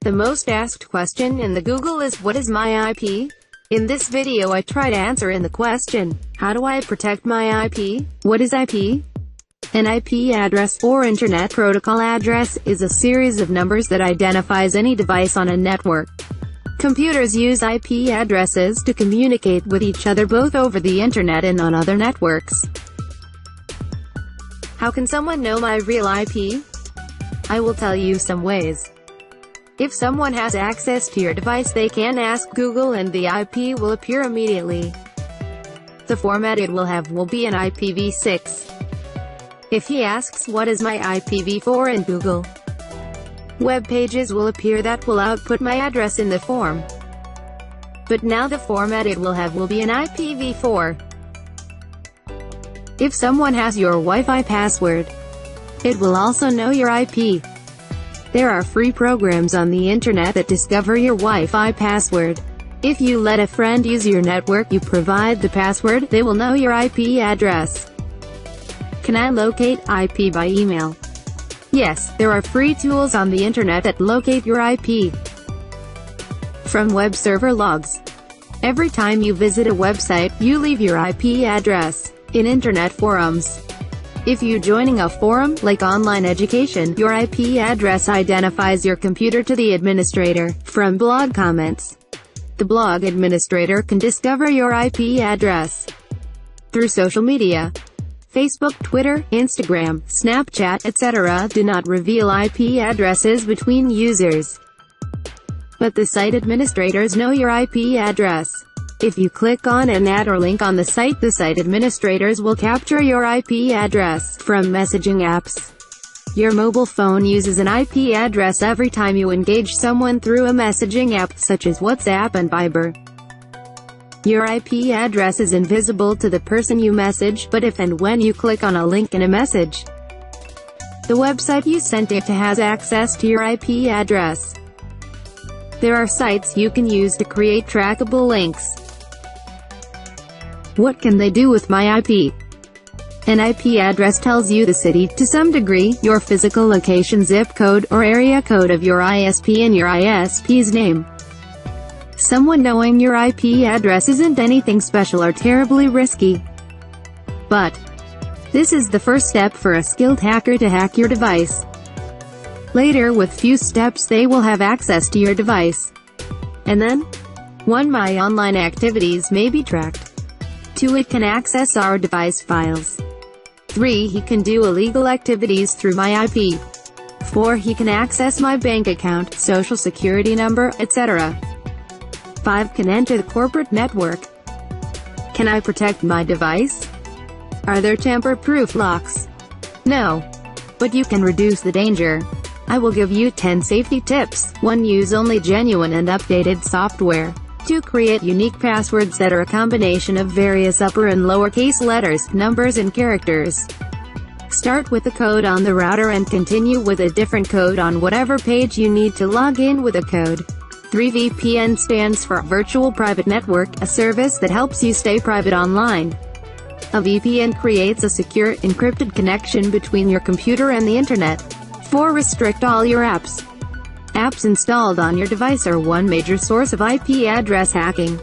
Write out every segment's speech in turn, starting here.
The most asked question in the Google is, what is my IP? In this video I try to answer in the question, how do I protect my IP? What is IP? An IP address, or Internet Protocol address, is a series of numbers that identifies any device on a network. Computers use IP addresses to communicate with each other both over the Internet and on other networks. How can someone know my real IP? I will tell you some ways. If someone has access to your device, they can ask Google and the IP will appear immediately. The format it will have will be an IPv6. If he asks what is my IPv4 in Google, web pages will appear that will output my address in the form. But now the format it will have will be an IPv4. If someone has your Wi-Fi password, it will also know your IP. There are free programs on the internet that discover your Wi-Fi password. If you let a friend use your network, you provide the password, they will know your IP address. Can I locate IP by email? Yes, there are free tools on the internet that locate your IP. From web server logs. Every time you visit a website, you leave your IP address. In internet forums. If you're joining a forum, like online education, your IP address identifies your computer to the administrator. From blog comments. The blog administrator can discover your IP address. Through social media. Facebook, Twitter, Instagram, Snapchat, etc. do not reveal IP addresses between users. But the site administrators know your IP address. If you click on an ad or link on the site administrators will capture your IP address. From messaging apps. Your mobile phone uses an IP address every time you engage someone through a messaging app, such as WhatsApp and Viber. Your IP address is invisible to the person you message, but if and when you click on a link in a message, the website you sent it to has access to your IP address. There are sites you can use to create trackable links. What can they do with my IP? An IP address tells you the city, to some degree, your physical location, zip code, or area code of your ISP and your ISP's name. Someone knowing your IP address isn't anything special or terribly risky. But this is the first step for a skilled hacker to hack your device. Later, with few steps, they will have access to your device. And then, 1. My online activities may be tracked. 2. It can access our device files. 3. He can do illegal activities through my IP. 4. He can access my bank account, social security number, etc. 5. Can enter the corporate network. Can I protect my device? Are there tamper-proof locks? No. But you can reduce the danger. I will give you 10 safety tips. 1. Use only genuine and updated software. 2. Create unique passwords that are a combination of various upper and lowercase letters, numbers and characters. Start with the code on the router and continue with a different code on whatever page you need to log in with a code. 3. VPN stands for Virtual Private Network, a service that helps you stay private online. A VPN creates a secure, encrypted connection between your computer and the internet. 4. Restrict all your apps. Apps installed on your device are one major source of IP address hacking.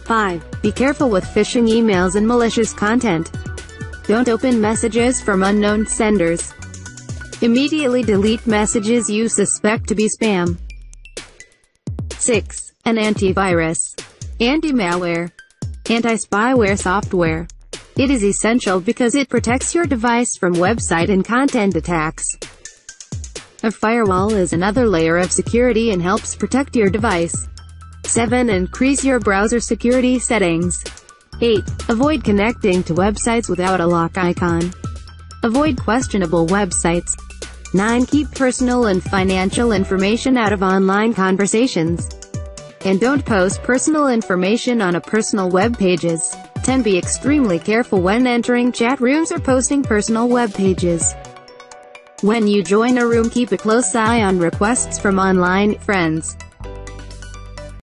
5. Be careful with phishing emails and malicious content. Don't open messages from unknown senders. Immediately delete messages you suspect to be spam. 6. An antivirus. Anti-malware. Anti-spyware software. It is essential because it protects your device from website and content attacks. A firewall is another layer of security and helps protect your device. 7. Increase your browser security settings. 8. Avoid connecting to websites without a lock icon. Avoid questionable websites. 9. Keep personal and financial information out of online conversations. And don't post personal information on a personal web pages. 10. Be extremely careful when entering chat rooms or posting personal web pages. When you join a room, keep a close eye on requests from online friends.